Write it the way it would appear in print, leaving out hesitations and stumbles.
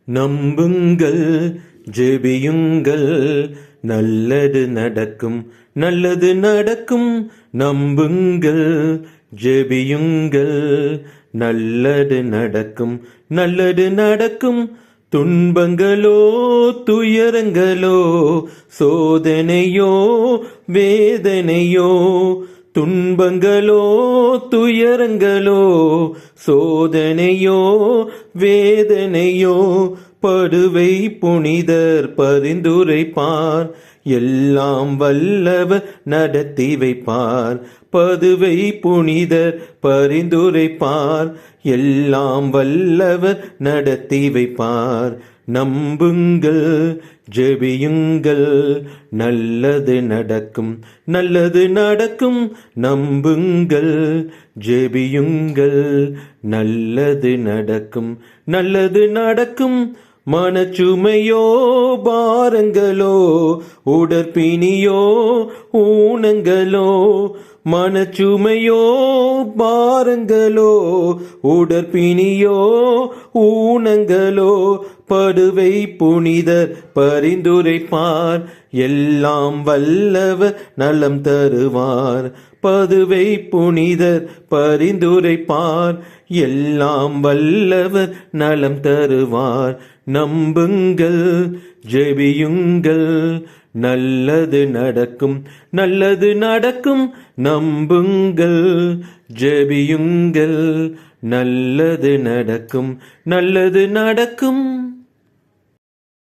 நம்புங்கள், ஜெபியுங்கள், நல்லது நடக்கும், நல்லது நடக்கும். நம்புங்கள், ஜெபியுங்கள், நல்லது நடக்கும், நல்லது நடக்கும். துன்பங்களோ துயரங்களோ சோதனையோ வேதனையோ, துன்பங்களோ துயரங்களோ சோதனையோ வேதனையோ, படுவை புனிதர் பரிந்துரைப்பார், எல்லாம் வல்லவர் நடத்தி வைப்பார். பதுவை புனிதர் பரிந்துரைப்பார், எல்லாம் வல்லவர் நடத்தி வைப்பார். நம்புங்கள், ஜெபியுங்கள், நல்லது நடக்கும், நல்லது நடக்கும். நம்புங்கள், ஜெபியுங்கள், நல்லது நடக்கும், நல்லது நடக்கும். மனச்சுமையோ பாரங்களோ உடற்பிணியோ ஊனங்களோ, மனச்சுமையோ பாரங்களோ உடற்பிணியோ ஊனங்களோ, படுவை புனிதர் பரிந்துரைப்பார், எல்லாம் வல்லவர் நலம் தருவார். பதுவை புனிதர் பரிந்துரைப்பார், எல்லாம் வல்லவர் நலம் தருவார். நம்புங்கள், ஜெபியுங்கள், நல்லது நடக்கும், நல்லது நடக்கும். நம்புங்கள், ஜெபியுங்கள், நல்லது நடக்கும், நல்லது நடக்கும்.